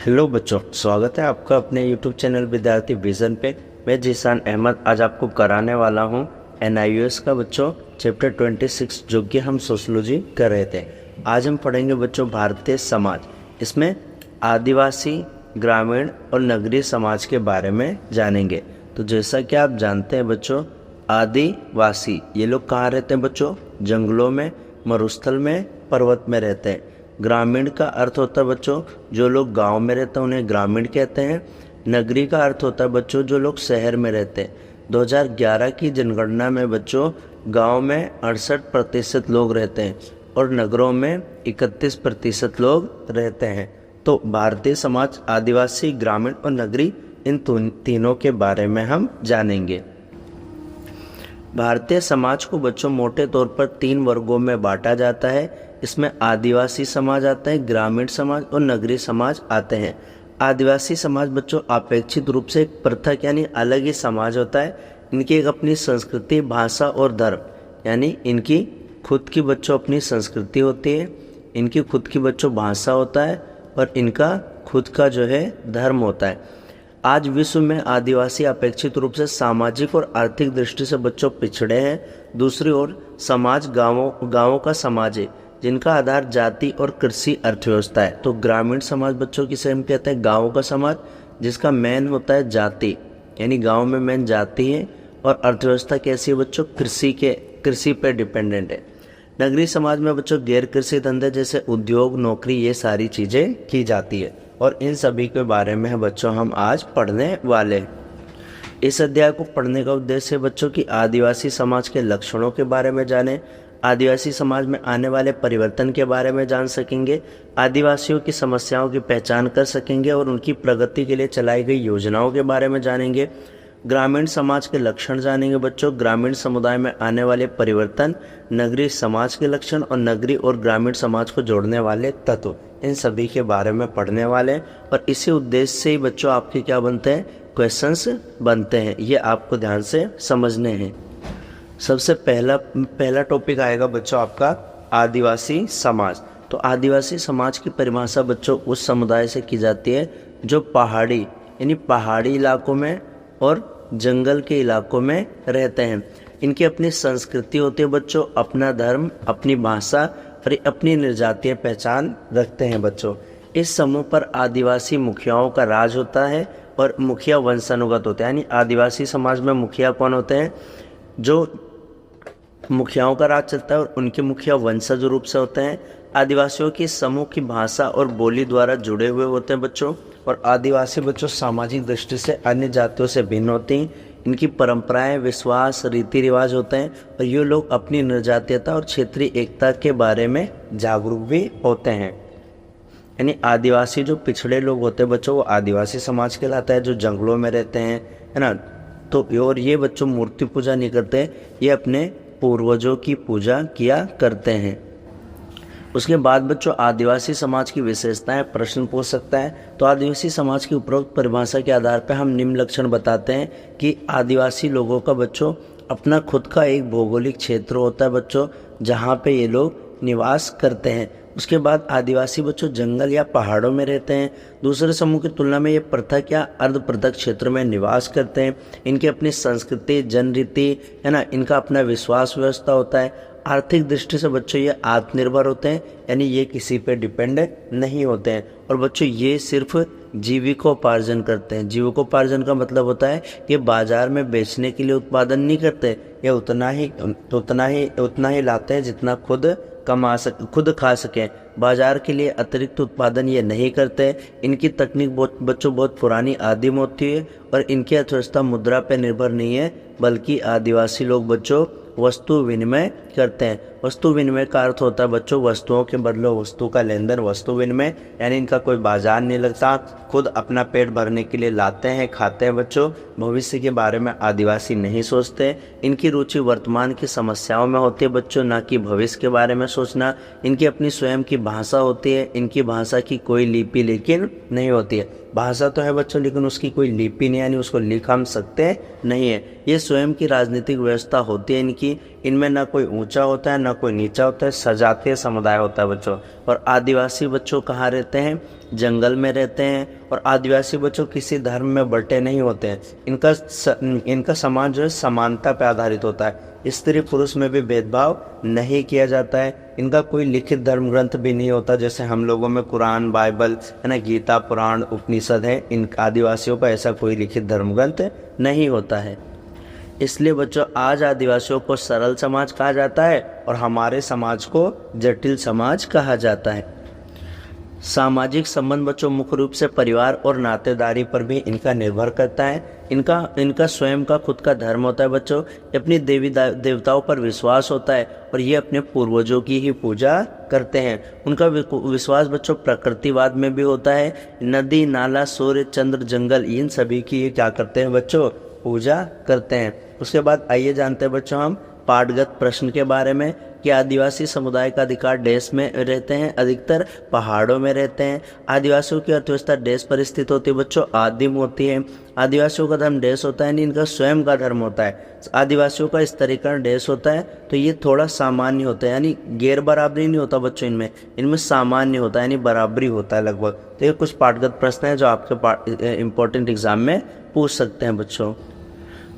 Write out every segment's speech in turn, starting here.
Hello बच्चों, स्वागत है आपका अपने यूट्यूब चैनल विद्यार्थी विजन पे। मैं जीशान अहमद आज आपको कराने वाला हूँ NIOS का बच्चों चैप्टर 26 जो कि हम सोशोलॉजी कर रहे थे। आज हम पढ़ेंगे बच्चों भारतीय समाज। इसमें आदिवासी, ग्रामीण और नगरीय समाज के बारे में जानेंगे। तो जैसा कि आप जानते हैं बच्चों, आदिवासी ये लोग कहाँ रहते हैं बच्चों? जंगलों में, मरुस्थल में, पर्वत में रहते हैं। ग्रामीण का अर्थ होता है बच्चों जो लोग गांव में रहते हैं उन्हें ग्रामीण कहते हैं। नगरी का अर्थ होता है बच्चों जो लोग शहर में रहते हैं। 2011 की जनगणना में बच्चों गांव में 68% लोग रहते हैं और नगरों में 31% लोग रहते हैं। तो भारतीय समाज आदिवासी, ग्रामीण और नगरी इन तीनों के बारे में हम जानेंगे। भारतीय समाज को बच्चों मोटे तौर पर 3 वर्गों में बांटा जाता है। इसमें आदिवासी समाज आता है, ग्रामीण समाज और नगरीय समाज आते हैं। आदिवासी समाज बच्चों अपेक्षित रूप से एक पृथक यानी अलग ही समाज होता है। इनकी एक अपनी संस्कृति, भाषा और धर्म यानी इनकी खुद की बच्चों अपनी संस्कृति होती है, इनकी खुद की बच्चों भाषा होता है और इनका खुद का जो है धर्म होता है। आज विश्व में आदिवासी अपेक्षित रूप से सामाजिक और आर्थिक दृष्टि से बच्चों पिछड़े हैं। दूसरी ओर समाज गांवों का समाज है जिनका आधार जाति और कृषि अर्थव्यवस्था है। तो ग्रामीण समाज बच्चों किसे हम कहते हैं? गांवों का समाज जिसका मेन होता है जाति, यानी गांव में मेन जाति है और अर्थव्यवस्था कैसी है बच्चों? कृषि पे डिपेंडेंट है। नगरीय समाज में बच्चों गैर कृषि धंधे जैसे उद्योग, नौकरी ये सारी चीजें की जाती है और इन सभी के बारे में बच्चों हम आज पढ़ने वाले हैं। इस अध्याय को पढ़ने का उद्देश्य है बच्चों की आदिवासी समाज के लक्षणों के बारे में जानें, आदिवासी समाज में आने वाले परिवर्तन के बारे में जान सकेंगे, आदिवासियों की समस्याओं की पहचान कर सकेंगे और उनकी प्रगति के लिए चलाई गई योजनाओं के बारे में जानेंगे। ग्रामीण समाज के लक्षण जानेंगे बच्चों, ग्रामीण समुदाय में आने वाले परिवर्तन, नगरीय समाज के लक्षण और नगरीय और ग्रामीण समाज को जोड़ने वाले तत्व, इन सभी के बारे में पढ़ने वाले हैं। और इसी उद्देश्य से ही बच्चों आपके क्या बनते हैं? क्वेश्चंस बनते हैं। ये आपको ध्यान से समझने हैं। सबसे पहला टॉपिक आएगा बच्चों आपका आदिवासी समाज। तो आदिवासी समाज की परिभाषा बच्चों उस समुदाय से की जाती है जो पहाड़ी यानी पहाड़ी इलाकों में और जंगल के इलाकों में रहते हैं। इनकी अपनी संस्कृति होती है बच्चों, अपना धर्म, अपनी भाषा और अपनी निर्जातीय पहचान रखते हैं बच्चों। इस समूह पर आदिवासी मुखियाओं का राज होता है और मुखिया वंशानुगत होते हैं। यानी आदिवासी समाज में मुखिया कौन होते हैं? जो मुखियाओं का राज चलता है और उनके मुखिया वंशज रूप से होते हैं। आदिवासियों की समूह की भाषा और बोली द्वारा जुड़े हुए होते हैं बच्चों। और आदिवासी बच्चों सामाजिक दृष्टि से अन्य जातियों से भिन्न होती हैं। इनकी परंपराएं, विश्वास, रीति रिवाज होते हैं और ये लोग अपनी निर्जातीयता और क्षेत्रीय एकता के बारे में जागरूक भी होते हैं। यानी आदिवासी जो पिछड़े लोग होते हैं बच्चों वो आदिवासी समाज कहलाता है, जो जंगलों में रहते हैं, है ना। तो और ये बच्चों मूर्ति पूजा नहीं करते, ये अपने पूर्वजों की पूजा किया करते हैं। उसके बाद बच्चों आदिवासी समाज की विशेषताएं प्रश्न पूछ सकता है। तो आदिवासी समाज की उपरोक्त परिभाषा के आधार पर हम निम्न लक्षण बताते हैं कि आदिवासी लोगों का बच्चों अपना खुद का एक भौगोलिक क्षेत्र होता है बच्चों जहाँ पे ये लोग निवास करते हैं। उसके बाद आदिवासी बच्चों जंगल या पहाड़ों में रहते हैं। दूसरे समूह की तुलना में ये पृथक या अर्ध पृथक क्षेत्र में निवास करते हैं। इनकी अपनी संस्कृति, जनरीति, है ना, इनका अपना विश्वास व्यवस्था होता है। आर्थिक दृष्टि से बच्चों ये आत्मनिर्भर होते हैं, यानी ये किसी पे डिपेंड नहीं होते हैं। और बच्चों ये सिर्फ जीविकोपार्जन करते हैं। जीविकोपार्जन का मतलब होता है ये बाजार में बेचने के लिए उत्पादन नहीं करते, ये उतना ही लाते हैं जितना खुद खा सकें। बाजार के लिए अतिरिक्त उत्पादन ये नहीं करते। इनकी तकनीक बच्चों बहुत पुरानी आदिम होती है और इनकी अर्थव्यवस्था मुद्रा पर निर्भर नहीं है, बल्कि आदिवासी लोग बच्चों वस्तु विनिमय करते हैं। वस्तु विनिमय का अर्थ होता है बच्चों वस्तुओं के बदले वस्तु का लेन देन, वस्तु विनिमय। यानी इनका कोई बाजार नहीं लगता, खुद अपना पेट भरने के लिए लाते हैं, खाते हैं बच्चों। भविष्य के बारे में आदिवासी नहीं सोचते। इनकी रुचि वर्तमान की समस्याओं में होती है बच्चों, ना कि भविष्य के बारे में सोचना। इनकी अपनी स्वयं की भाषा होती है। इनकी भाषा की कोई लिपि लेकिन नहीं होती है। भाषा तो है बच्चों लेकिन उसकी कोई लिपि नहीं, यानी उसको लिख हम सकते नहीं है। ये स्वयं की राजनीतिक व्यवस्था होती है इनकी। इनमें ना कोई ऊंचा होता है ना कोई नीचा होता है, सजातीय समुदाय होता है बच्चों। और आदिवासी बच्चों कहाँ रहते हैं? जंगल में रहते हैं। और आदिवासी बच्चों किसी धर्म में बंटे नहीं होते हैं। इनका समाज जो है समानता पर आधारित होता है। स्त्री पुरुष में भी भेदभाव नहीं किया जाता है। इनका कोई लिखित धर्म ग्रंथ भी नहीं होता, जैसे हम लोगों में कुरान, बाइबल है ना, गीता, पुराण, उपनिषद है। इन आदिवासियों का ऐसा कोई लिखित धर्म ग्रंथ नहीं होता है। इसलिए बच्चों आज आदिवासियों को सरल समाज कहा जाता है और हमारे समाज को जटिल समाज कहा जाता है। सामाजिक संबंध बच्चों मुख्य रूप से परिवार और नातेदारी पर भी इनका निर्भर करता है। इनका स्वयं का खुद का धर्म होता है बच्चों। अपनी देवी देवताओं पर विश्वास होता है और ये अपने पूर्वजों की ही पूजा करते हैं। उनका विश्वास बच्चों प्रकृतिवाद में भी होता है। नदी, नाला, सूर्य, चंद्र, जंगल, इन सभी की ये क्या करते हैं बच्चों? पूजा करते हैं। उसके बाद आइए जानते हैं बच्चों हम पाठगत प्रश्न के बारे में कि आदिवासी समुदाय का अधिकार देश में रहते हैं, अधिकतर पहाड़ों में रहते हैं। आदिवासियों की अर्थव्यवस्था देश पर स्थित होती है बच्चों, आदिम होती है। आदिवासियों का धर्म देश होता है, नहीं इनका स्वयं का धर्म होता है। आदिवासियों का स्तरीकरण देश होता है, तो ये थोड़ा सामान्य होता है, यानी गैर बराबरी नहीं होता बच्चों। इनमें सामान्य होता है, यानी बराबरी होता है लगभग। तो ये कुछ पाठगत प्रश्न है जो आपके इम्पोर्टेंट एग्जाम में पूछ सकते हैं बच्चों।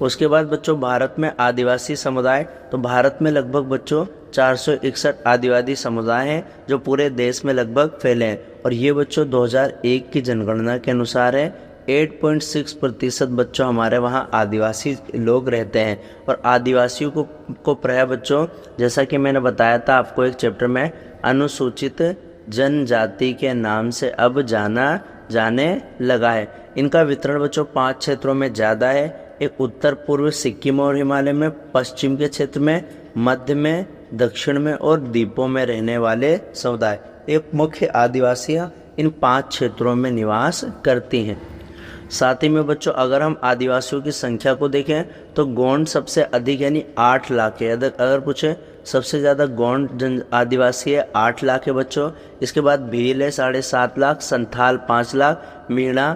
उसके बाद बच्चों भारत में आदिवासी समुदाय, तो भारत में लगभग बच्चों 461 आदिवासी समुदाय हैं जो पूरे देश में लगभग फैले हैं। और ये बच्चों 2001 की जनगणना के अनुसार है। 8.6% बच्चों हमारे वहाँ आदिवासी लोग रहते हैं। और आदिवासियों को प्राय बच्चों, जैसा कि मैंने बताया था आपको एक चैप्टर में, अनुसूचित जनजाति के नाम से अब जाने लगा है। इनका वितरण बच्चों 5 क्षेत्रों में ज़्यादा है। एक उत्तर पूर्व सिक्किम और हिमालय में, पश्चिम के क्षेत्र में, मध्य में, दक्षिण में और द्वीपों में रहने वाले समुदाय। एक मुख्य आदिवासियाँ इन 5 क्षेत्रों में निवास करती हैं। साथ ही में बच्चों अगर हम आदिवासियों की संख्या को देखें तो गोंड सबसे अधिक यानी 8 लाख है। अगर पूछे सबसे ज़्यादा गोंड आदिवासी है 8 लाख है बच्चों। इसके बाद भील है 7.5 लाख, संथाल 5 लाख, मीणा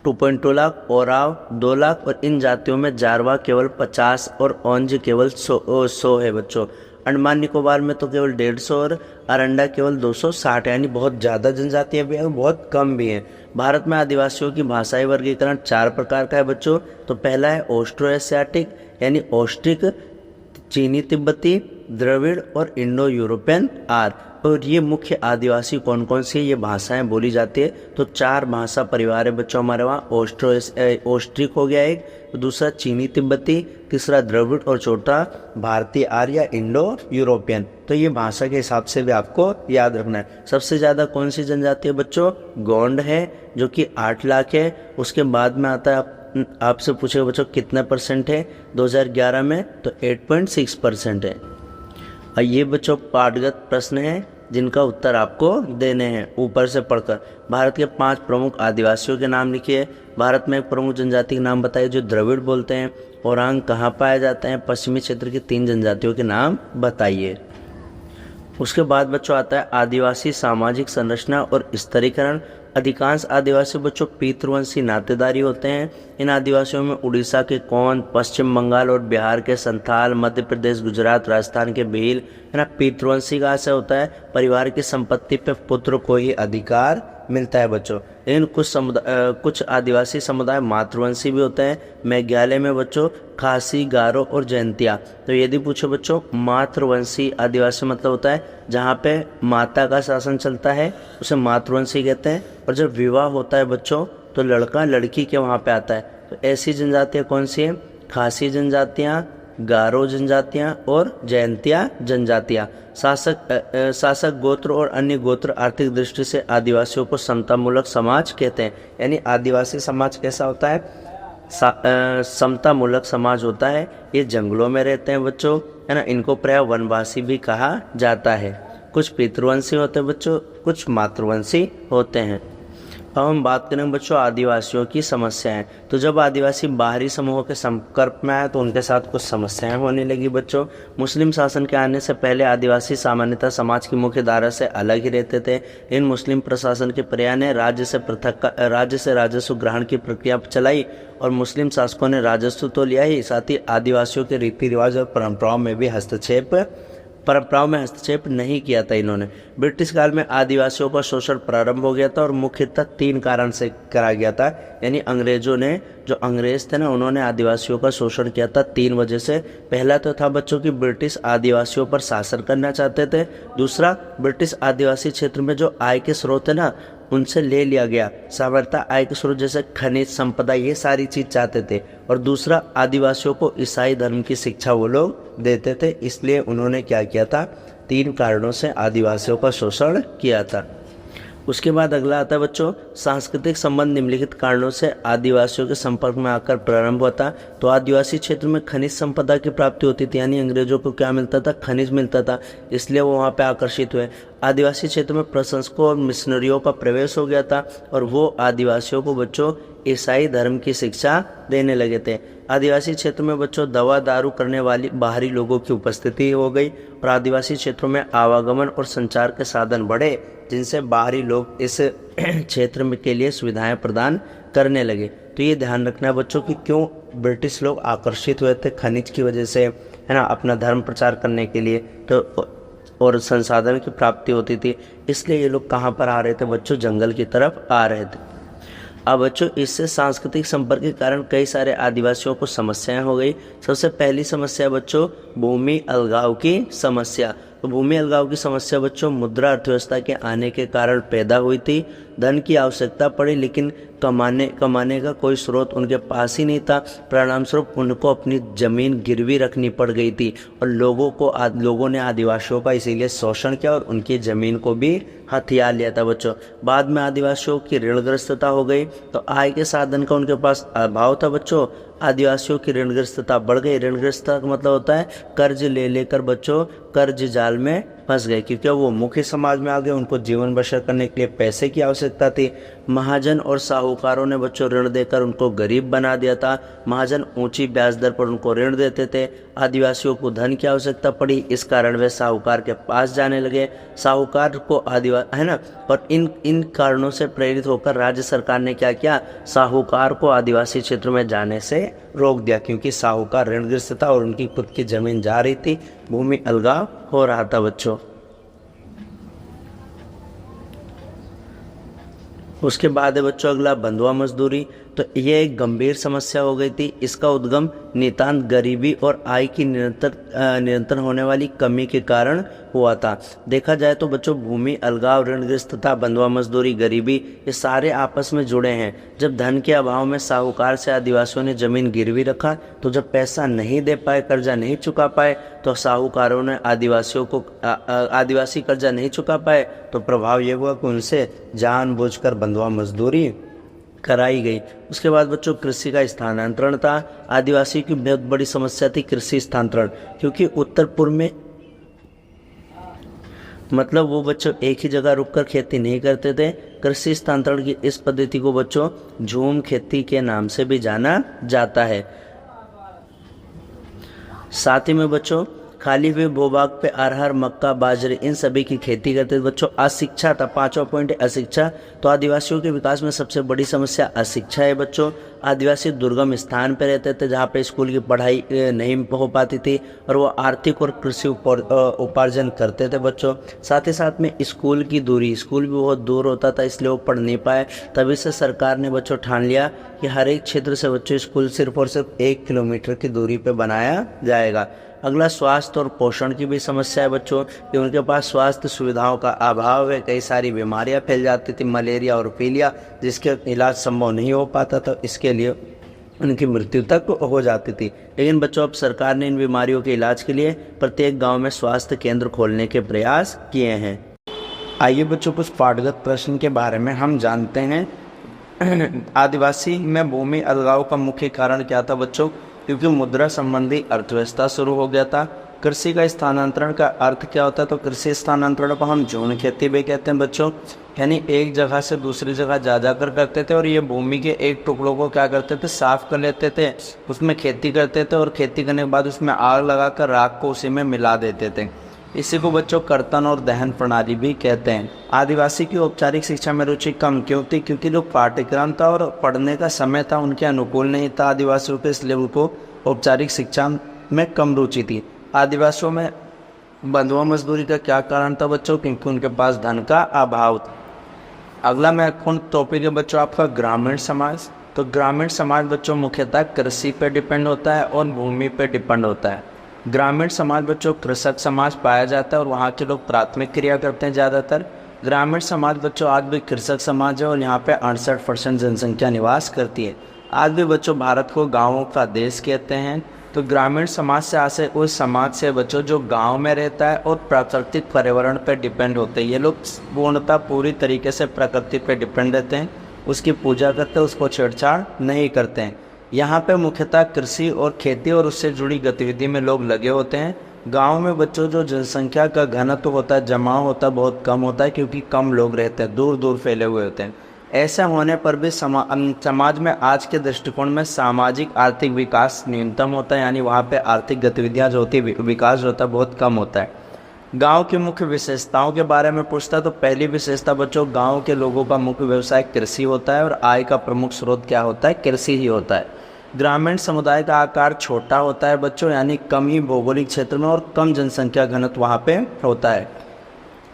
2.2 लाख, ओराव 2 लाख। और इन जातियों में जारवा केवल 50 और ओंज केवल 100 है बच्चों। अंडमान निकोबार में तो केवल 150 और अरंडा केवल 260, यानी बहुत ज़्यादा जनजातियाँ भी हैं, बहुत कम भी हैं। भारत में आदिवासियों की भाषाई वर्गीकरण 4 प्रकार का है बच्चों। तो पहला है ऑस्ट्रो एशियाटिक, यानी ऑस्ट्रिक, चीनी तिब्बती, द्रविड़ और इंडो यूरोपियन आर। और ये मुख्य आदिवासी कौन कौन सी ये भाषाएं बोली जाती है? तो 4 भाषा परिवार है बच्चों हमारे वहाँ। ऑस्ट्रिक हो गया एक, दूसरा चीनी तिब्बती, तीसरा द्रविड़ और चौथा भारतीय आर्य या इंडो यूरोपियन। तो ये भाषा के हिसाब से भी आपको याद रखना है। सबसे ज़्यादा कौन सी जनजाति है बच्चों? गोंड है जो कि 8 लाख है। उसके बाद में आता है आपसे पूछेगा बच्चों कितना % है 2011 में? तो 8.6% है। और ये बच्चों पाठगत प्रश्न हैं जिनका उत्तर आपको देने हैं ऊपर से पढ़कर। भारत के 5 प्रमुख आदिवासियों के नाम लिखिए। भारत में एक प्रमुख जनजाति के नाम बताइए जो द्रविड़ बोलते हैं। ओरांग कहाँ पाए जाते हैं? पश्चिमी क्षेत्र की 3 जनजातियों के नाम बताइए। उसके बाद बच्चों आता है आदिवासी सामाजिक संरचना और स्तरीकरण। अधिकांश आदिवासी बच्चों पितृवंशी नातेदारी होते हैं। इन आदिवासियों में उड़ीसा के कोंड, पश्चिम बंगाल और बिहार के संथाल, मध्य प्रदेश, गुजरात, राजस्थान के भील है ना। पितृवंशी का ऐसा होता है परिवार की संपत्ति पे पुत्र को ही अधिकार मिलता है बच्चों। लेकिन कुछ आदिवासी समुदाय मातृवंशी भी होते हैं। मेघालय में बच्चों खासी, गारो और जयंतिया। तो यदि पूछो बच्चों मातृवंशी आदिवासी मतलब होता है जहाँ पे माता का शासन चलता है, उसे मातृवंशी कहते हैं। और जब विवाह होता है बच्चों तो लड़का लड़की के वहाँ पे आता है। तो ऐसी जनजातियाँ कौन सी हैं? खासी जनजातियाँ, गारो जनजातियाँ और जयंतिया जनजातियाँ। शासक गोत्र और अन्य गोत्र आर्थिक दृष्टि से आदिवासियों को समतामूलक समाज कहते हैं। यानी आदिवासी समाज कैसा होता है? समतामूलक समाज होता है। ये जंगलों में रहते हैं बच्चों है ना। इनको प्राय वनवासी भी कहा जाता है। कुछ पितृवंशी होते हैं बच्चों, कुछ मातृवंशी होते हैं। अब हम बात करेंगे बच्चों आदिवासियों की समस्याएं। तो जब आदिवासी बाहरी समूहों के संपर्क में आए तो उनके साथ कुछ समस्याएं होने लगी बच्चों। मुस्लिम शासन के आने से पहले आदिवासी सामान्यतः समाज की मुख्य धारा से अलग ही रहते थे। इन मुस्लिम प्रशासन के प्रयास ने राज्य से राजस्व ग्रहण की प्रक्रिया चलाई और मुस्लिम शासकों ने राजस्व तो लिया ही, साथ ही आदिवासियों के रीति रिवाज और परंपराओं में हस्तक्षेप नहीं किया था इन्होंने। ब्रिटिश काल में आदिवासियों का शोषण प्रारंभ हो गया था और मुख्यतः 3 कारण से करा गया था। यानी अंग्रेजों ने, जो अंग्रेज थे ना, उन्होंने आदिवासियों का शोषण किया था 3 वजह से। पहला तो था बच्चों की ब्रिटिश आदिवासियों पर शासन करना चाहते थे। दूसरा, ब्रिटिश आदिवासी क्षेत्र में जो आय के स्रोत है ना, उनसे ले लिया गया सामर्थ्य आय के स्रोत जैसे खनिज संपदा, ये सारी चीज चाहते थे। और दूसरा, आदिवासियों को ईसाई धर्म की शिक्षा वो लोग देते थे, इसलिए उन्होंने क्या किया था, 3 कारणों से आदिवासियों का शोषण किया था। उसके बाद अगला आता है बच्चों सांस्कृतिक संबंध निम्नलिखित कारणों से आदिवासियों के संपर्क में आकर प्रारंभ हुआ था। तो आदिवासी क्षेत्र में खनिज संपदा की प्राप्ति होती थी, यानी अंग्रेजों को क्या मिलता था, खनिज मिलता था, इसलिए वो वहाँ पे आकर्षित हुए। आदिवासी क्षेत्र में प्रशंसकों और मिशनरियों का प्रवेश हो गया था और वो आदिवासियों को बच्चों ईसाई धर्म की शिक्षा देने लगे थे। आदिवासी क्षेत्र में बच्चों दवा दारू करने वाली बाहरी लोगों की उपस्थिति हो गई और आदिवासी क्षेत्रों में आवागमन और संचार के साधन बढ़े, जिनसे बाहरी लोग इस क्षेत्र में के लिए सुविधाएं प्रदान करने लगे। तो ये ध्यान रखना है बच्चों कि क्यों ब्रिटिश लोग आकर्षित हुए थे, खनिज की वजह से, है ना, अपना धर्म प्रचार करने के लिए, तो और संसाधन की प्राप्ति होती थी, इसलिए ये लोग कहाँ पर आ रहे थे बच्चों, जंगल की तरफ आ रहे थे। अब बच्चों इससे सांस्कृतिक संपर्क के कारण कई सारे आदिवासियों को समस्याएं हो गई। सबसे पहली समस्या बच्चों भूमि अलगाव की समस्या। तो भूमि अलगाव की समस्या बच्चों मुद्रा अर्थव्यवस्था के आने के कारण पैदा हुई थी। धन की आवश्यकता पड़ी, लेकिन कमाने का कोई स्रोत उनके पास ही नहीं था। परिणाम स्वरूप उनको अपनी जमीन गिरवी रखनी पड़ गई थी और लोगों ने आदिवासियों का इसीलिए शोषण किया और उनकी जमीन को भी हथिया लिया था बच्चों। बाद में आदिवासियों की ऋणग्रस्तता हो गई, तो आय के साधन का उनके पास अभाव था बच्चों। आदिवासियों की ऋणग्रस्तता बढ़ गई। ऋणग्रस्तता का मतलब होता है कर्ज ले लेकर बच्चों कर्ज जाल में फंस गए, क्योंकि वो मुख्य समाज में आ गए, उनको जीवन बसर करने के लिए पैसे की आवश्यकता थी। महाजन और साहूकारों ने बच्चों ऋण देकर उनको गरीब बना दिया था। महाजन ऊंची ब्याज दर पर उनको ऋण देते थे। आदिवासियों को धन की आवश्यकता पड़ी, इस कारण वे साहूकार के पास जाने लगे। साहूकार को है ना, और इन कारणों से प्रेरित होकर राज्य सरकार ने क्या किया, साहूकार को आदिवासी क्षेत्र में जाने से रोक दिया, क्योंकि साहूकार ऋणग्रस्त था और उनकी खुद की जमीन जा रही थी, भूमि अलगाव हो रहा था बच्चों। उसके बाद है बच्चों अगला बंधुआ मजदूरी। तो ये एक गंभीर समस्या हो गई थी। इसका उद्गम नितांत गरीबी और आय की निरंतर होने वाली कमी के कारण हुआ था। देखा जाए तो बच्चों भूमि अलगाव, ऋणग्रस्तता, बंधुआ मजदूरी, गरीबी, ये सारे आपस में जुड़े हैं। जब धन के अभाव में साहूकार से आदिवासियों ने जमीन गिरवी रखा, तो जब पैसा नहीं दे पाए, कर्जा नहीं चुका पाए, तो साहूकारों ने आदिवासी कर्जा नहीं चुका पाए, तो प्रभाव ये हुआ कि उनसे जानबूझकर बंधुआ मजदूरी कराई गई। उसके बाद बच्चों कृषि का स्थानांतरण था। आदिवासी की बहुत बड़ी समस्या थी कृषि स्थानांतरण, क्योंकि उत्तर पूर्व में मतलब वो बच्चों एक ही जगह रुककर खेती नहीं करते थे। कृषि स्थानांतरण की इस पद्धति को बच्चों झूम खेती के नाम से भी जाना जाता है। साथ ही में बच्चों खाली हुए भूभाग पे अरहर, मक्का, बाजरे, इन सभी की खेती करते थे बच्चों। अशिक्षा था, 5वां पॉइंट अशिक्षा। तो आदिवासियों के विकास में सबसे बड़ी समस्या अशिक्षा है बच्चों। आदिवासी दुर्गम स्थान पर रहते थे, जहाँ पे स्कूल की पढ़ाई नहीं हो पाती थी और वो आर्थिक और कृषि उपार्जन करते थे बच्चों। साथ ही साथ में स्कूल की दूरी, स्कूल भी बहुत दूर होता था, इसलिए वो पढ़ नहीं पाए। तभी से सरकार ने बच्चों ठान लिया कि हर एक क्षेत्र से बच्चों स्कूल सिर्फ और सिर्फ 1 किलोमीटर की दूरी पर बनाया जाएगा। अगला स्वास्थ्य और पोषण की भी समस्या है बच्चों, कि उनके पास स्वास्थ्य सुविधाओं का अभाव है। कई सारी बीमारियां फैल जाती थी, मलेरिया और पीलिया, जिसके इलाज संभव नहीं हो पाता था, इसके लिए उनकी मृत्यु तक हो जाती थी। लेकिन बच्चों अब सरकार ने इन बीमारियों के इलाज के लिए प्रत्येक गांव में स्वास्थ्य केंद्र खोलने के प्रयास किए हैं। आइए बच्चों कुछ पाठगत प्रश्न के बारे में हम जानते हैं। आदिवासी में भूमि अलगाव का मुख्य कारण क्या था बच्चों? क्योंकि मुद्रा संबंधी अर्थव्यवस्था शुरू हो गया था। कृषि का स्थानांतरण का अर्थ क्या होता है? तो कृषि स्थानांतरण को हम झूम खेती भी कहते हैं बच्चों, यानी एक जगह से दूसरी जगह जा जाकर करते थे और ये भूमि के एक टुकड़ों को क्या करते थे, साफ कर लेते थे, उसमें खेती करते थे और खेती करने के बाद उसमें आग लगाकर राख को उसी में मिला देते थे। इसी को बच्चों कर्तन और दहन प्रणाली भी कहते हैं। आदिवासी की औपचारिक शिक्षा में रुचि कम क्यों थी? क्योंकि जो पाठ्यक्रम था और पढ़ने का समय था उनके अनुकूल नहीं था आदिवासियों के, इसलिए उनको औपचारिक शिक्षा में कम रुचि थी। आदिवासियों में बंधुआ मजदूरी का क्या कारण था बच्चों? क्योंकि उनके पास धन का अभाव था। अगला महत्वपूर्ण टॉपिक है बच्चों आपका ग्रामीण समाज। तो ग्रामीण समाज बच्चों मुख्यतः कृषि पर डिपेंड होता है और भूमि पर डिपेंड होता है। ग्रामीण समाज बच्चों कृषक समाज पाया जाता है और वहाँ के लोग प्राथमिक क्रिया करते हैं ज़्यादातर। ग्रामीण समाज बच्चों आज भी कृषक समाज है और यहाँ पे 68% जनसंख्या निवास करती है। आज भी बच्चों भारत को गाँवों का देश कहते हैं। तो ग्रामीण समाज से आसे उस समाज से बच्चों जो गांव में रहता है और प्राकृतिक पर्यावरण पर डिपेंड होते हैं। ये लोग पूर्णतः पूरी तरीके से प्रकृति पर डिपेंड रहते हैं, उसकी पूजा करते हैं, उसको छेड़छाड़ नहीं करते हैं। यहाँ पे मुख्यतः कृषि और खेती और उससे जुड़ी गतिविधि में लोग लगे होते हैं। गांव में बच्चों जो जनसंख्या का घनत्व होता है, जमाव होता है, बहुत कम होता है क्योंकि कम लोग रहते हैं, दूर दूर फैले हुए होते हैं। ऐसा होने पर भी समाज में आज के दृष्टिकोण में सामाजिक आर्थिक विकास न्यूनतम होता है, यानी वहाँ पे आर्थिक गतिविधियाँ जो होती है, विकास जो होता है बहुत कम होता है। गांव की मुख्य विशेषताओं के बारे में पूछता तो पहली विशेषता बच्चों गांव के लोगों का मुख्य व्यवसाय कृषि होता है और आय का प्रमुख स्रोत क्या होता है? कृषि ही होता है। ग्रामीण समुदाय का आकार छोटा होता है बच्चों, यानी कम ही भौगोलिक क्षेत्र में और कम जनसंख्या घनत्व वहाँ पे होता है।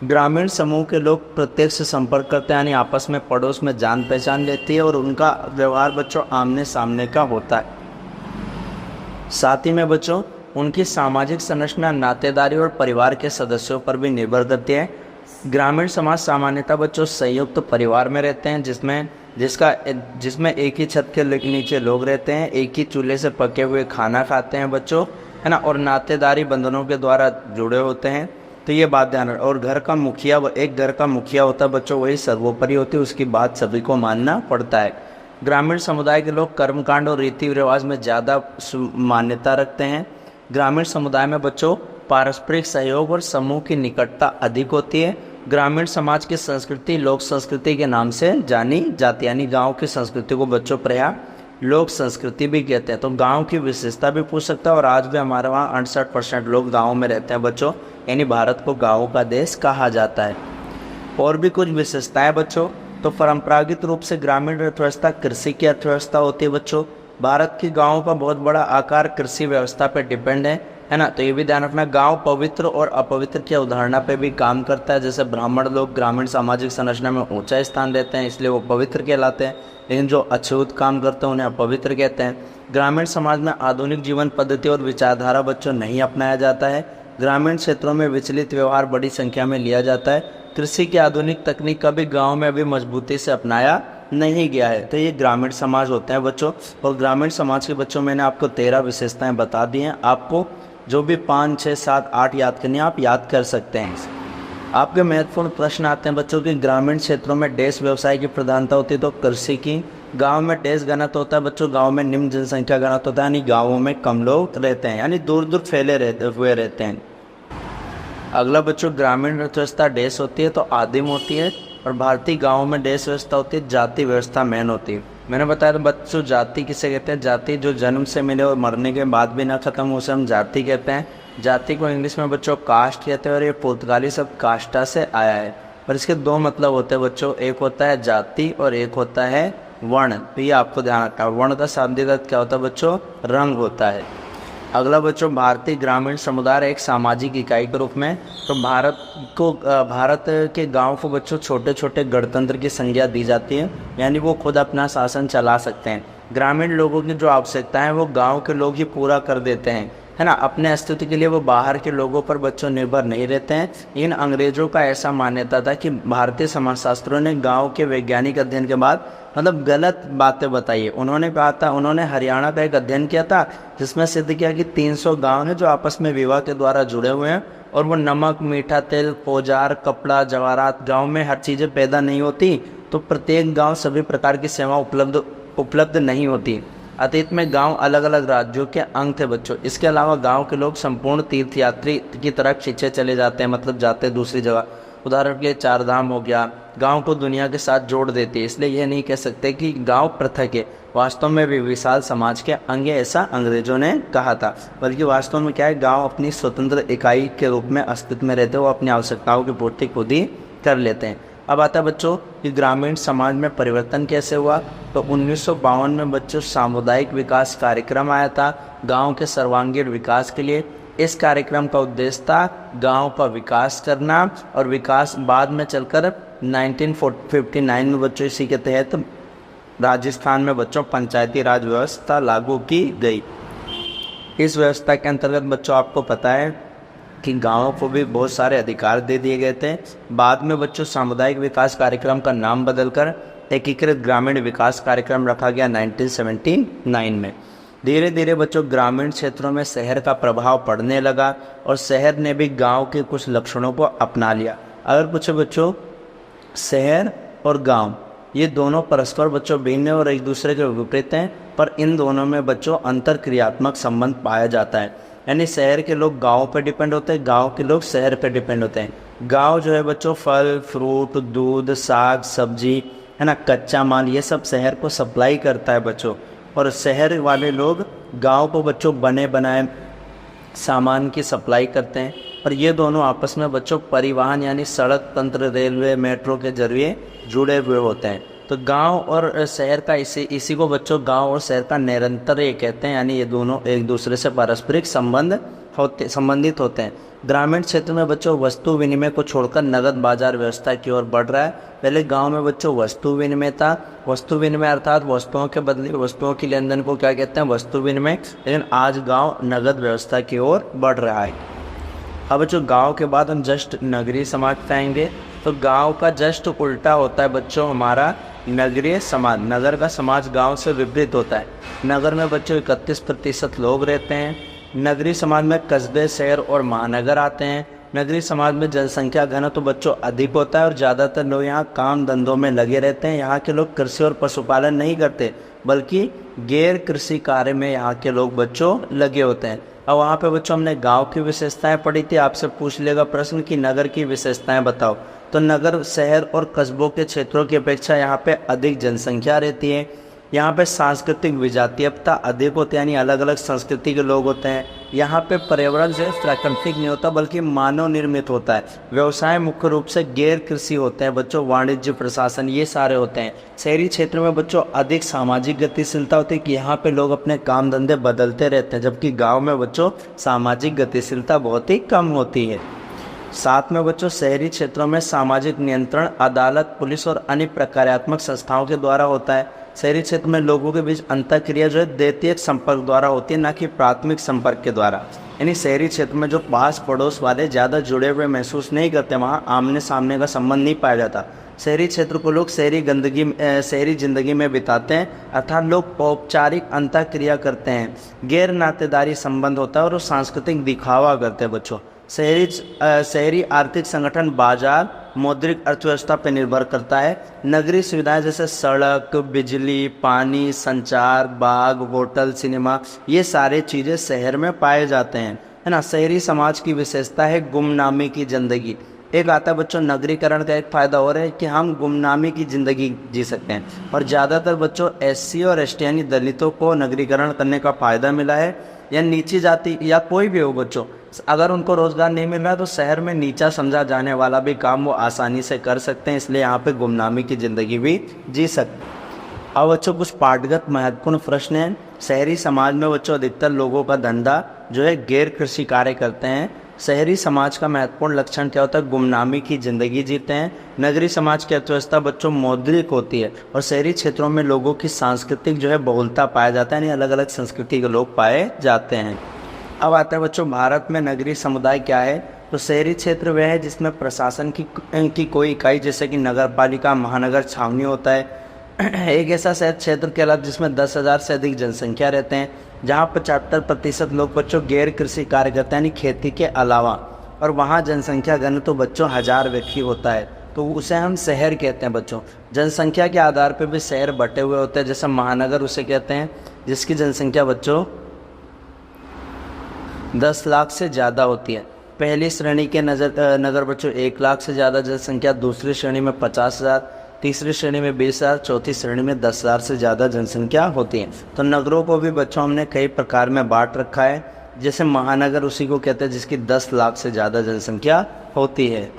ग्रामीण समूह के लोग प्रत्यक्ष संपर्क करते हैं, यानी आपस में पड़ोस में जान पहचान लेती है और उनका व्यवहार बच्चों आमने सामने का होता है। साथ ही में बच्चों उनकी सामाजिक संरचना नातेदारी और परिवार के सदस्यों पर भी निर्भर करती है। ग्रामीण समाज सामान्यतः बच्चों संयुक्त परिवार में रहते हैं जिसमें एक ही छत के नीचे लोग रहते हैं, एक ही चूल्हे से पके हुए खाना खाते हैं बच्चों, है ना, और नातेदारी बंधनों के द्वारा जुड़े होते हैं। तो ये बात ध्यान रखें। और एक घर का मुखिया होता है बच्चों, वही सर्वोपरि होती है, उसकी बात सभी को मानना पड़ता है। ग्रामीण समुदाय के लोग कर्मकांड और रीति रिवाज में ज़्यादा मान्यता रखते हैं। ग्रामीण समुदाय में बच्चों पारस्परिक सहयोग और समूह की निकटता अधिक होती है। ग्रामीण समाज की संस्कृति लोक संस्कृति के नाम से जानी जाती है, यानी गांव की संस्कृति को बच्चों प्रायः लोक संस्कृति भी कहते हैं। तो गांव की विशेषता भी पूछ सकता है और आज भी हमारे वहाँ 68% लोग गाँव में रहते हैं बच्चों, यानी भारत को गाँवों का देश कहा जाता है। और भी कुछ विशेषताएं बच्चों, तो परंपरागत रूप से ग्रामीण अर्थव्यवस्था कृषि की अर्थव्यवस्था होती है बच्चों। भारत की गाँवों का बहुत बड़ा आकार कृषि व्यवस्था पर डिपेंड है ना। तो ये भी ध्यान रखना, गांव पवित्र और अपवित्र की अवधारणा पे भी काम करता है। जैसे ब्राह्मण लोग ग्रामीण सामाजिक संरचना में ऊंचा स्थान देते हैं, इसलिए वो पवित्र कहलाते हैं, लेकिन जो अछूत काम करते हैं उन्हें अपवित्र कहते हैं। ग्रामीण समाज में आधुनिक जीवन पद्धति और विचारधारा बच्चों नहीं अपनाया जाता है। ग्रामीण क्षेत्रों में विचलित व्यवहार बड़ी संख्या में लिया जाता है। कृषि की आधुनिक तकनीक का भी गाँव में अभी मजबूती से अपनाया नहीं गया है। तो ये ग्रामीण समाज होते हैं बच्चों। और ग्रामीण समाज के बच्चों मैंने आपको 13 विशेषताएं बता दी हैं। आपको जो भी 5, 6, 7, 8 याद करनी है आप याद कर सकते हैं। आपके महत्वपूर्ण प्रश्न आते हैं बच्चों कि ग्रामीण क्षेत्रों में डेस व्यवसाय की प्रधानता होती है तो कृषि की। गांव में डेस घनत्व होता है बच्चों, गांव में निम्न जनसंख्या घनत्व होता है, यानी गाँवों में कम लोग रहते हैं, यानी दूर दूर फैले रहते हैं। अगला बच्चों ग्रामीण अर्थव्यवस्था डेस होती है तो आदिम होती है और भारतीय गाँवों में डेस व्यवस्था होती है, जाति व्यवस्था मेन होती है। मैंने बताया था बच्चों जाति किसे कहते हैं? जाति जो जन्म से मिले और मरने के बाद भी ना खत्म हो, उसे हम जाति कहते हैं। जाति को इंग्लिश में बच्चों कास्ट कहते हैं और ये पुर्तगाली शब्द कास्टा से आया है। पर इसके 2 मतलब होते हैं बच्चों, एक होता है जाति और एक होता है वर्ण। तो ये आपको ध्यान रखना है। वर्ण का शाब्दिक अर्थ क्या होता है बच्चों? रंग होता है। अगला बच्चों भारतीय ग्रामीण समुदाय एक सामाजिक इकाई के रूप में, तो भारत के गांव को बच्चों छोटे छोटे गणतंत्र की संज्ञा दी जाती है, यानी वो खुद अपना शासन चला सकते हैं। ग्रामीण लोगों की जो आवश्यकताएं हैं वो गांव के लोग ही पूरा कर देते हैं, है ना। अपने अस्तित्व के लिए वो बाहर के लोगों पर बच्चों निर्भर नहीं रहते हैं। इन अंग्रेजों का ऐसा मान्यता था कि भारतीय समाजशास्त्रों ने गाँव के वैज्ञानिक अध्ययन के बाद मतलब गलत बातें बताई। उन्होंने हरियाणा का एक अध्ययन किया था जिसमें सिद्ध किया कि 300 गांव हैं जो आपस में विवाह के द्वारा जुड़े हुए हैं और वो नमक, मीठा तेल, औजार, कपड़ा, जवाहरात, गांव में हर चीज़ें पैदा नहीं होती, तो प्रत्येक गांव सभी प्रकार की सेवा उपलब्ध नहीं होती। अतीत में गांव अलग अलग राज्यों के अंग थे बच्चों। इसके अलावा गांव के लोग संपूर्ण तीर्थयात्री की तरह पीछे चले जाते हैं, मतलब जाते हैं दूसरी जगह। उदाहरण के लिए चार धाम हो गया, गांव को दुनिया के साथ जोड़ देती है। इसलिए यह नहीं कह सकते कि गांव पृथक है, वास्तव में भी विशाल समाज के अंग है, ऐसा अंग्रेजों ने कहा था। बल्कि वास्तव में क्या है, गांव अपनी स्वतंत्र इकाई के रूप में अस्तित्व में रहते हैं, वो अपनी आवश्यकताओं की पूर्ति खुद ही कर लेते हैं। अब आता है बच्चों कि ग्रामीण समाज में परिवर्तन कैसे हुआ। तो 1952 में बच्चों सामुदायिक विकास कार्यक्रम आया था गांव के सर्वांगीण विकास के लिए। इस कार्यक्रम का उद्देश्य था गांव का विकास करना, और विकास बाद में चलकर 1959 में बच्चों इसी के तहत राजस्थान में बच्चों पंचायती राज व्यवस्था लागू की गई। इस व्यवस्था के अंतर्गत बच्चों आपको पता है कि गांवों को भी बहुत सारे अधिकार दे दिए गए थे। बाद में बच्चों सामुदायिक विकास कार्यक्रम का नाम बदलकर एकीकृत ग्रामीण विकास कार्यक्रम रखा गया 1979 में। धीरे धीरे बच्चों ग्रामीण क्षेत्रों में शहर का प्रभाव पड़ने लगा और शहर ने भी गांव के कुछ लक्षणों को अपना लिया। अगर पूछे बच्चों, शहर और गांव ये दोनों परस्पर बच्चों भिन्न और एक दूसरे के विपरीत हैं, पर इन दोनों में बच्चों अंतर क्रियात्मक संबंध पाया जाता है। यानी शहर के लोग गांव पर डिपेंड होते हैं, गांव के लोग शहर पर डिपेंड होते हैं। गांव जो है बच्चों फल फ्रूट, दूध, साग सब्जी है ना, कच्चा माल, ये सब शहर को सप्लाई करता है बच्चों। और शहर वाले लोग गांव को बच्चों बने बनाए सामान की सप्लाई करते हैं। और ये दोनों आपस में बच्चों परिवहन यानी सड़क तंत्र, रेलवे, मेट्रो के जरिए जुड़े हुए होते हैं। तो गांव और शहर का इसी को बच्चों गांव और शहर का निरंतर ये कहते हैं, यानी ये दोनों एक दूसरे से पारस्परिक संबंधित होते हैं। ग्रामीण क्षेत्र में बच्चों वस्तु विनिमय को छोड़कर नगद बाजार व्यवस्था की ओर बढ़ रहा है। पहले गांव में बच्चों वस्तु विनिमय था। वस्तु विनिमय अर्थात वस्तुओं के बदले वस्तुओं की लेन देन को क्या कहते हैं, वस्तु विनिमय। लेकिन आज गांव नगद व्यवस्था की ओर बढ़ रहा है। अब बच्चों गांव के बाद हम जस्ट नगरीय समाज पे आएंगे। तो गांव का जस्ट उल्टा होता है बच्चों हमारा नगरीय समाज। नगर का समाज गांव से विपरीत होता है। नगर में बच्चों 31% लोग रहते हैं। नगरीय समाज में कस्बे, शहर और महानगर आते हैं। नगरीय समाज में जनसंख्या घनत्व बच्चों अधिक होता है और ज़्यादातर लोग यहाँ काम धंधों में लगे रहते हैं। यहाँ के लोग कृषि और पशुपालन नहीं करते, बल्कि गैर कृषि कार्य में यहाँ के लोग बच्चों लगे होते हैं। और वहाँ पे बच्चों हमने गांव की विशेषताएं पढ़ी थी। आपसे पूछ लेगा प्रश्न कि नगर की विशेषताएं बताओ। तो नगर शहर और कस्बों के क्षेत्रों की अपेक्षा यहाँ पे अधिक जनसंख्या रहती है। यहाँ पे सांस्कृतिक विजातीयता अधिक होती है, यानी अलग अलग संस्कृति के लोग होते हैं। यहाँ पे पर्यावरण जो है प्राकृतिक नहीं होता बल्कि मानव निर्मित होता है। व्यवसाय मुख्य रूप से गैर कृषि होते हैं बच्चों, वाणिज्य, प्रशासन, ये सारे होते हैं। शहरी क्षेत्र में बच्चों अधिक सामाजिक गतिशीलता होती है कि यहाँ पे लोग अपने काम धंधे बदलते रहते हैं, जबकि गाँव में बच्चों सामाजिक गतिशीलता बहुत ही कम होती है। साथ में बच्चों शहरी क्षेत्रों में सामाजिक नियंत्रण अदालत, पुलिस और अन्य प्रकार्यात्मक संस्थाओं के द्वारा होता है। शहरी क्षेत्र में लोगों के बीच अंतःक्रिया जो है द्वितीयक संपर्क द्वारा होती है, ना कि प्राथमिक संपर्क के द्वारा। यानी शहरी क्षेत्र में जो पास पड़ोस वाले ज़्यादा जुड़े हुए महसूस नहीं करते, वहाँ आमने सामने का संबंध नहीं पाया जाता। शहरी क्षेत्र को लोग शहरी जिंदगी में बिताते हैं, अर्थात लोग औपचारिक अंतःक्रिया करते हैं, गैर नातेदारी संबंध होता है और वो सांस्कृतिक दिखावा करते हैं बच्चों। शहरी आर्थिक संगठन बाजार, मौद्रिक अर्थव्यवस्था पर निर्भर करता है। नगरीय सुविधाएं जैसे सड़क, बिजली, पानी, संचार, बाग, होटल, सिनेमा, ये सारे चीज़ें शहर में पाए जाते हैं, है ना। शहरी समाज की विशेषता है गुमनामी की ज़िंदगी। एक आता है बच्चों नगरीकरण का एक फ़ायदा और है कि हम गुमनामी की ज़िंदगी जी सकते हैं। और ज़्यादातर बच्चों SC और ST यानी दलितों को नगरीकरण करने का फ़ायदा मिला है। या नीची जाति या कोई भी हो बच्चों, अगर उनको रोज़गार नहीं मिल रहा है तो शहर में नीचा समझा जाने वाला भी काम वो आसानी से कर सकते हैं, इसलिए यहाँ पे गुमनामी की ज़िंदगी भी जी सकते हैं। अब बच्चों कुछ पाठगत महत्वपूर्ण प्रश्न हैं। शहरी समाज में बच्चों अधिकतर लोगों का धंधा जो है गैर कृषि कार्य करते हैं। शहरी समाज का महत्वपूर्ण लक्षण क्या होता है, गुमनामी की ज़िंदगी जीते हैं। नगरीय समाज की अर्थव्यवस्था बच्चों मौद्रिक होती है और शहरी क्षेत्रों में लोगों की सांस्कृतिक जो है बहुलता पाया जाता है, यानी अलग अलग संस्कृति के लोग पाए जाते हैं। अब आता है बच्चों भारत में नगरीय समुदाय क्या है। तो शहरी क्षेत्र वह है जिसमें प्रशासन की कोई इकाई जैसे कि नगर पालिका, महानगर, छावनी होता है। एक ऐसा शहर क्षेत्र के अलावा जिसमें 10,000 से अधिक जनसंख्या रहते हैं, जहाँ 75% लोग बच्चों गैर कृषि कार्य करते हैं, यानी खेती के अलावा। और वहाँ जनसंख्या घन तो बच्चों 1000 व्यक्ति होता है, तो उसे हम शहर कहते हैं बच्चों। जनसंख्या के आधार पर भी शहर बटे हुए होते हैं, जैसे महानगर उसे कहते हैं, जिसकी जनसंख्या बच्चों 10 लाख से ज़्यादा होती है। पहली श्रेणी के नगर बच्चों 1 लाख से ज़्यादा जनसंख्या, दूसरी श्रेणी में 50,000, तीसरी श्रेणी में 20,000, चौथी श्रेणी में 10,000 से ज़्यादा जनसंख्या होती है। तो नगरों को भी बच्चों हमने कई प्रकार में बांट रखा है। जैसे महानगर उसी को कहते हैं जिसकी 10 लाख से ज़्यादा जनसंख्या होती है।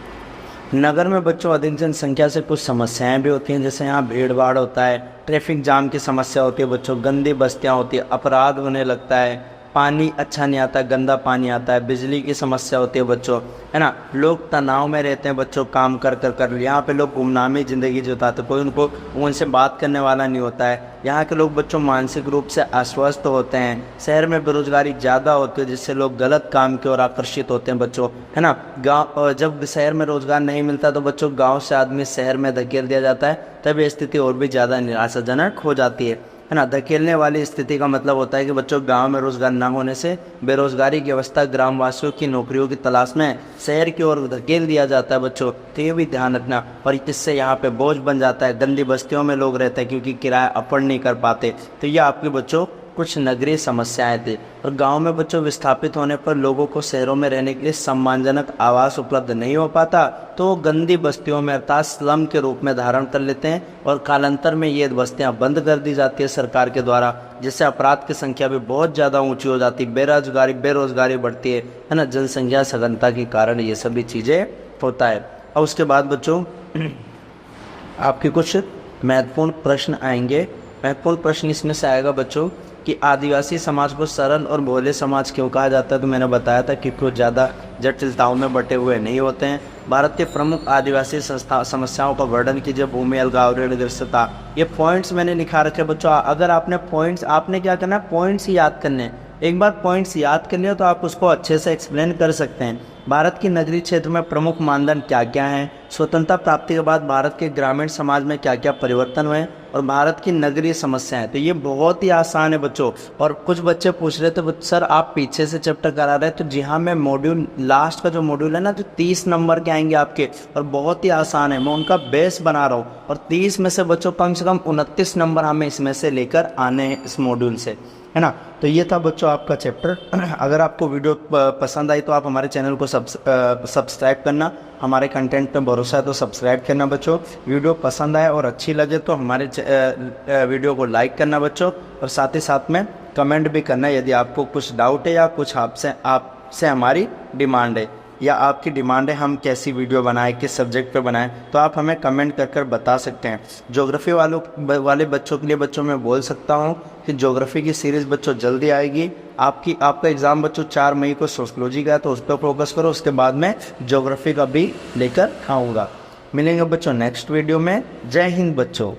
नगर में बच्चों अधिक जनसंख्या से कुछ समस्याएं भी होती हैं, जैसे यहाँ भीड़ भाड़ होता है, ट्रैफिक जाम की समस्या होती है बच्चों, गंदी बस्तियाँ होती है, अपराध होने लगता है, पानी अच्छा नहीं आता, गंदा पानी आता है, बिजली की समस्या होती है बच्चों, है ना। लोग तनाव में रहते हैं बच्चों, काम कर यहाँ पे लोग गुमनामी ज़िंदगी जिताते, कोई उनसे बात करने वाला नहीं होता है। यहाँ के लोग बच्चों मानसिक रूप से अस्वस्थ होते हैं। शहर में बेरोजगारी ज़्यादा होती है, जिससे लोग गलत काम की ओर आकर्षित होते हैं बच्चों, है ना। गाँव जब शहर में रोजगार नहीं मिलता तो बच्चों गाँव से आदमी शहर में धकेल दिया जाता है, तब ये स्थिति और भी ज़्यादा निराशाजनक हो जाती है ना। धकेलने वाली स्थिति का मतलब होता है कि बच्चों गांव में रोजगार न होने से बेरोजगारी की अवस्था ग्रामवासियों की नौकरियों की तलाश में शहर की ओर धकेल दिया जाता है बच्चों, तो ये भी ध्यान रखना। और इससे यहाँ पे बोझ बन जाता है, गंदी बस्तियों में लोग रहते हैं क्योंकि किराया अफोर्ड नहीं कर पाते। तो ये आपके बच्चों कुछ नगरीय समस्याएं थी। और गांव में बच्चों विस्थापित होने पर लोगों को शहरों में रहने के लिए सम्मानजनक आवास उपलब्ध नहीं हो पाता, तो गंदी बस्तियों में अर्थात स्लम के रूप में धारण कर लेते हैं और कालांतर में ये बस्तियां बंद कर दी जाती है सरकार के द्वारा, जिससे अपराध की संख्या भी बहुत ज़्यादा ऊंची हो जाती है, बेरोजगारी बढ़ती है ना। जनसंख्या सघनता के कारण ये सभी चीज़ें होता है। और उसके बाद बच्चों आपके कुछ महत्वपूर्ण प्रश्न आएंगे। महत्वपूर्ण प्रश्न इसमें से आएगा बच्चों कि आदिवासी समाज को सरल और भोले समाज क्यों कहा जाता है। तो मैंने बताया था कि कुछ ज़्यादा जटिलताओं में बटे हुए नहीं होते हैं। भारत के प्रमुख आदिवासी समस्याओं का वर्णन कीजिए। भूमि अलगाव, ऋण ग्रस्तता, ये पॉइंट्स मैंने लिखा रखे बच्चों। अगर आपने पॉइंट्स, आपने क्या करना है, पॉइंट्स ही याद करने हैं। एक बार पॉइंट्स याद कर लिया तो आप उसको अच्छे से एक्सप्लेन कर सकते हैं। भारत की नगरीय क्षेत्र में प्रमुख मानदंड क्या क्या हैं, स्वतंत्रता प्राप्ति के बाद भारत के ग्रामीण समाज में क्या क्या परिवर्तन हुए, और भारत की नगरीय समस्याएं। तो ये बहुत ही आसान है बच्चों। और कुछ बच्चे पूछ रहे थे सर आप पीछे से चैप्टर करा रहे हैं, तो जी हाँ, मैं मॉड्यूल लास्ट का जो मॉड्यूल है ना, जो 30 नंबर के आएंगे आपके, और बहुत ही आसान है, मैं उनका बेस बना रहा हूँ। और 30 में से बच्चों कम से कम 29 नंबर हमें इसमें से लेकर आने हैं इस मॉड्यूल से, है ना। तो ये था बच्चों आपका चैप्टर। अगर आपको वीडियो पसंद आई तो आप हमारे चैनल को सब्सक्राइब करना। हमारे कंटेंट पे भरोसा है तो सब्सक्राइब करना बच्चों। वीडियो पसंद आए और अच्छी लगे तो हमारे वीडियो को लाइक करना बच्चों, और साथ ही साथ में कमेंट भी करना यदि आपको कुछ डाउट है या कुछ आपसे हमारी डिमांड है, या आपकी डिमांड है हम कैसी वीडियो बनाएं, किस सब्जेक्ट पे बनाएं, तो आप हमें कमेंट कर बता सकते हैं। ज्योग्राफी वाले बच्चों के लिए बच्चों मैं बोल सकता हूं कि ज्योग्राफी की सीरीज़ बच्चों जल्दी आएगी। आपका एग्ज़ाम बच्चों 4 मई को सोशियोलॉजी का है, तो उस पर फोकस करो। उसके बाद मैं ज्योग्राफी का भी लेकर आऊँगा। मिलेंगे बच्चों नेक्स्ट वीडियो में। जय हिंद बच्चों।